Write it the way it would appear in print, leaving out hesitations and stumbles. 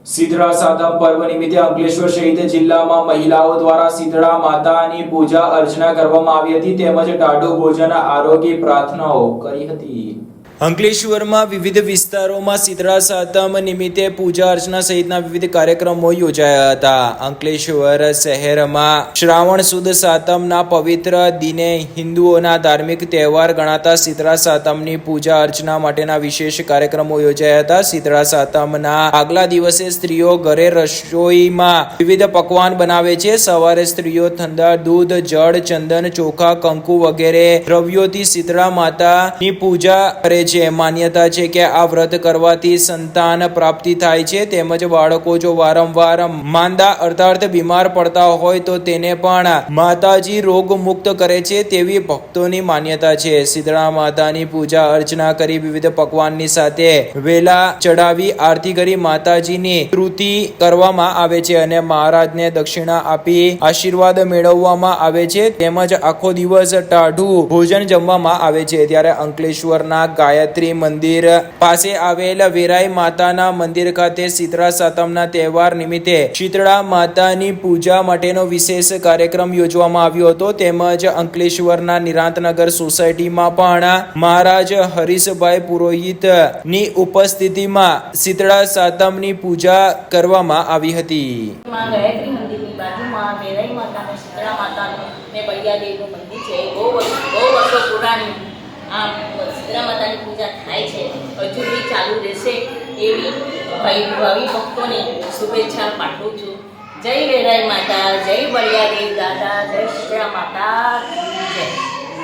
શીતળા સાતમ પર્વ નિમિત્તે અંકલેશ્વર સહિત જિલ્લામાં મહિલાઓ દ્વારા શીતળા માતાની પૂજા અર્ચના કરવામાં આવી હતી તેમજ ટાઢું ભોજન આરોગ્ય પ્રાર્થનાઓ કરી હતી। અંકલેશ્વરમાં વિવિધ વિસ્તારોમાં શીતળા સાતમ નિમિત્તે પૂજા અર્ચના સહિતના વિવિધ કાર્યક્રમો યોજાયા હતા। અંકલેશ્વર શહેરમાં શ્રાવણ સુદ સાતમના પવિત્ર દિને હિન્દુઓના ધાર્મિક તહેવાર ગણાતા શીતળા સાતમની પૂજા અર્ચના માટેના વિશેષ કાર્યક્રમો યોજાયા હતા। શીતળા સાતમના આગલા દિવસે સ્ત્રીઓ ઘરે રસોઈમાં વિવિધ પકવાન બનાવે છે। સવારે સ્ત્રીઓ ઠંડા દૂધ, જળ, ચંદન, ચોખા, કંકુ વગેરે દ્રવ્યોથી શીતળા માતાની પૂજા કરે છે। માન્યતા છે કે આ વ્રત કરવાથી સંતાન પ્રાપ્તિ થાય છે તેમજ બાળકો જો વારંવાર માંદા અર્થાત બીમાર પડતા હોય તો તેને પણ માતાજી રોગ મુક્ત કરે છે તેવી ભક્તોની માન્યતા છે। શીતળા માતાની પૂજા અર્ચના કરી વિવિધ પકવાનની સાથે વેલા ચડાવી આરતી કરી માતાજીની સ્તુતિ કરવામાં આવે છે અને મહારાજને દક્ષિણા આપી આશીર્વાદ મેળવવામાં આવે છે તેમજ આખો દિવસ ટાઢું ભોજન જમવામાં આવે છે। ત્યારે અંકલેશ્વરના ગાયત્રી મંદિર પાસે આવેલ વેરાઈ માતાના મંદિર ખાતે શીતળા સાતમના તહેવાર નિમિત્તે શીતળા માતાની પૂજા માટેનો વિશેષ કાર્યક્રમ યોજવામાં આવ્યો હતો તેમજ અંકલેશ્વરના નિરાંતનગર સોસાયટીમાં પણ મહારાજ હરીશભાઈ પુરોહિતની ઉપસ્થિતિમાં શીતળા સાતમની પૂજા કરવામાં આવી હતી। ગાયત્રી મંદિરની બાજુમાં વેરાઈ માતાનું શીતળા માતાનું ને બળિયાદેવનું મંદિર છે। બહુ વર્ષો પુરાણી આ શીતળા માતાની પૂજા થાય છે, હજુ બી ચાલુ રહેશે એવી ભાવિ ભક્તોને શુભેચ્છા પાઠવું છું। જય વેરાઈ માતા, જય બળિયાદેવ દાદા, જય શીતળા માતા, જય।